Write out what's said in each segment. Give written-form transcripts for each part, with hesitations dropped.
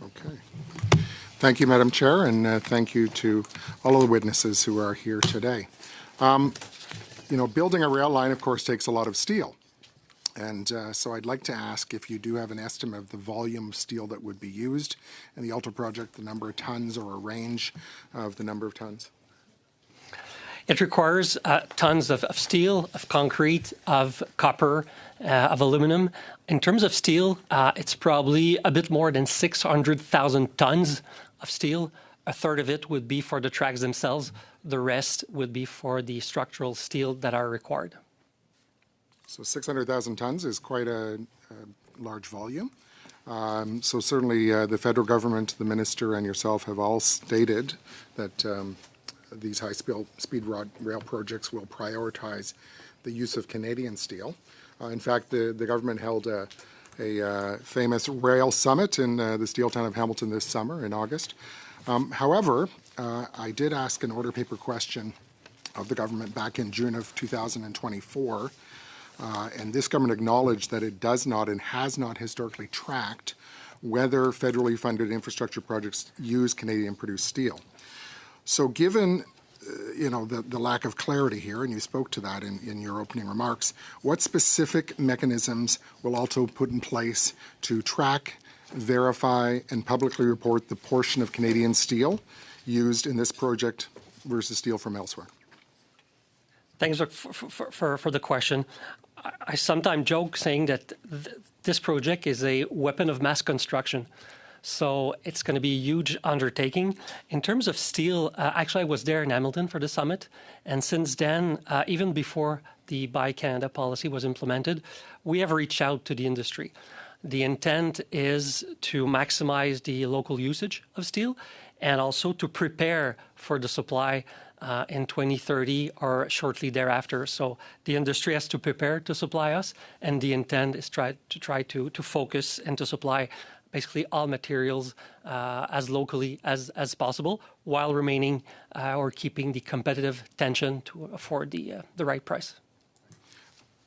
Okay. Thank you, Madam Chair, and thank you to all of the witnesses who are here today. Building a rail line, of course, takes a lot of steel. And so I'd like to ask if you do have an estimate of the volume of steel that would be used in the Alto project, the number of tons or a range of the number of tons. It requires tons of steel, of concrete, of copper, of aluminum. In terms of steel, it's probably a bit more than 600,000 tons of steel. A third of it would be for the tracks themselves. The rest would be for the structural steel that are required. So 600,000 tons is quite a large volume. So certainly the federal government, the minister and yourself have all stated that these high-speed rail projects will prioritize the use of Canadian steel. In fact, the government held a famous rail summit in the steel town of Hamilton this summer in August. However, I did ask an order paper question of the government back in June of 2024, and this government acknowledged that it does not and has not historically tracked whether federally funded infrastructure projects use Canadian-produced steel. So given the lack of clarity here, and you spoke to that in your opening remarks, what specific mechanisms will Alto put in place to track, verify, and publicly report the portion of Canadian steel used in this project versus steel from elsewhere? Thanks for the question. I sometimes joke saying that this project is a weapon of mass construction. So it's going to be a huge undertaking. In terms of steel, actually I was there in Hamilton for the summit. And since then, even before the Buy Canada policy was implemented, we have reached out to the industry. The intent is to maximize the local usage of steel and also to prepare for the supply in 2030 or shortly thereafter. So the industry has to prepare to supply us, and the intent is to try to focus and to supply basically all materials as locally as possible, while remaining or keeping the competitive tension to afford the right price.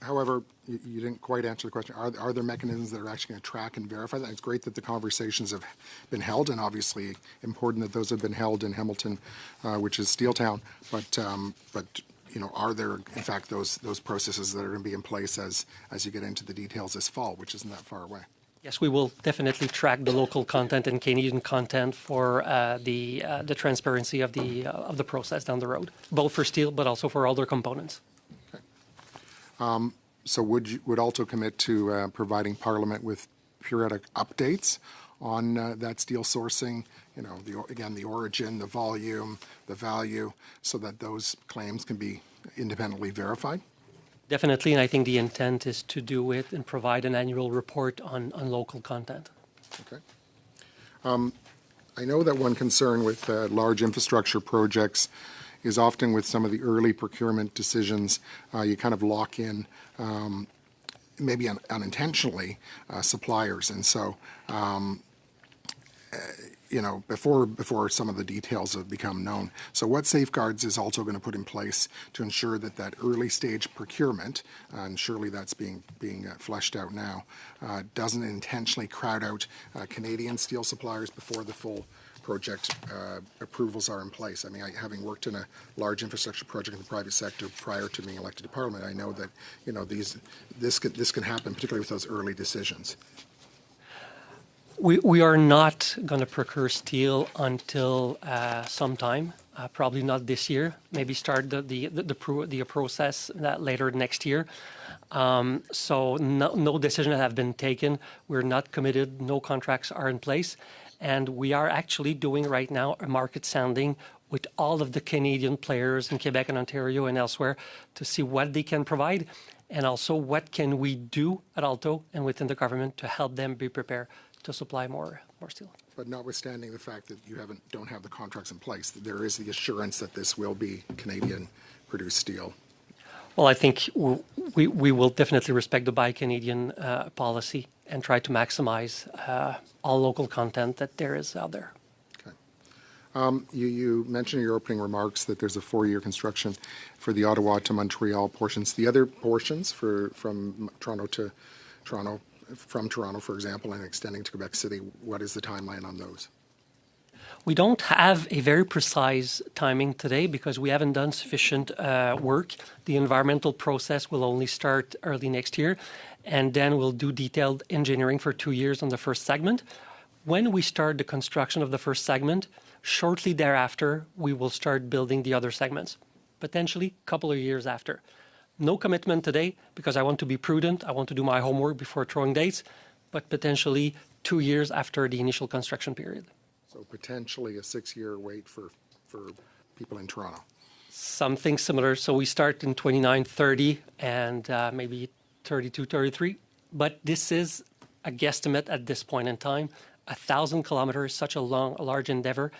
However, you didn't quite answer the question. Are there mechanisms that are actually going to track and verify that? It's great that the conversations have been held, and obviously important that those have been held in Hamilton, which is Steel Town. But are there, in fact, those processes that are going to be in place as you get into the details this fall, which isn't that far away? Yes, we will definitely track the local content and Canadian content for the transparency of the process down the road, both for steel but also for other components. Okay. So would Alto commit to providing Parliament with periodic updates on that steel sourcing? The origin, the volume, the value, so that those claims can be independently verified? Definitely, and I think the intent is to do it and provide an annual report on local content. Okay. I know that one concern with large infrastructure projects is often with some of the early procurement decisions, you kind of lock in, maybe unintentionally, suppliers. And so, before some of the details have become known. So what safeguards is Alto going to put in place to ensure that early stage procurement, and surely that's being fleshed out now, doesn't intentionally crowd out Canadian steel suppliers before the full project approvals are in place? I mean, having worked in a large infrastructure project in the private sector prior to being elected to Parliament, I know that this can happen, particularly with those early decisions. We are not going to procure steel until sometime, probably not this year. Maybe start the process later next year. So no decision have been taken. We're not committed. No contracts are in place, and we are actually doing right now a market sounding with all of the Canadian players in Quebec and Ontario and elsewhere to see what they can provide, and also what can we do at Alto and within the government to help them be prepared to supply more steel. But notwithstanding the fact that you don't have the contracts in place, there is the assurance that this will be Canadian-produced steel. Well, I think we will definitely respect the Buy Canadian policy and try to maximize all local content that there is out there. Okay. You mentioned in your opening remarks that there's a 4-year construction for the Ottawa to Montreal portions. The other portions from Toronto to Toronto from Toronto, for example, and extending to Quebec City, what is the timeline on those? We don't have a very precise timing today because we haven't done sufficient work. The environmental process will only start early next year, and then we'll do detailed engineering for 2 years on the first segment. When we start the construction of the first segment, shortly thereafter, we will start building the other segments, potentially a couple of years after. No commitment today because I want to be prudent. I want to do my homework before throwing dates, but potentially 2 years after the initial construction period. So potentially a 6-year wait for people in Toronto. Something similar. So we start in 29, 30, and maybe 32, 33. But this is a guesstimate at this point in time. 1,000 kilometers, such a large endeavor.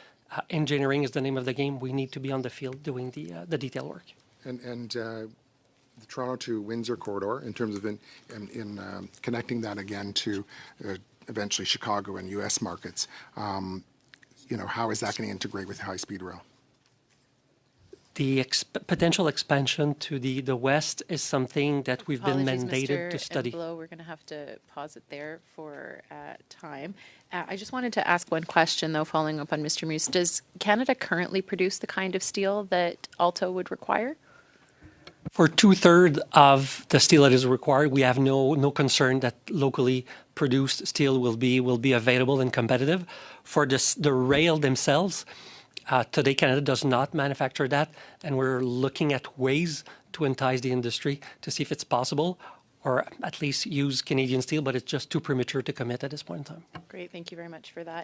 Engineering is the name of the game. We need to be on the field doing the detail work. And the Toronto to Windsor corridor, in terms of connecting that again to eventually Chicago and U.S. markets, how is that going to integrate with high-speed rail? The potential expansion to the west is something that we've been mandated to study. Mr. We're going to have to pause it there for time. I just wanted to ask one question, though, following up on Mr. Moose. Does Canada currently produce the kind of steel that Alto would require? For 2/3 of the steel that is required, we have no concern that locally produced steel will be available and competitive. For the rail themselves, today Canada does not manufacture that, and we're looking at ways to entice the industry to see if it's possible, or at least use Canadian steel, but it's just too premature to commit at this point in time. Great, thank you very much for that.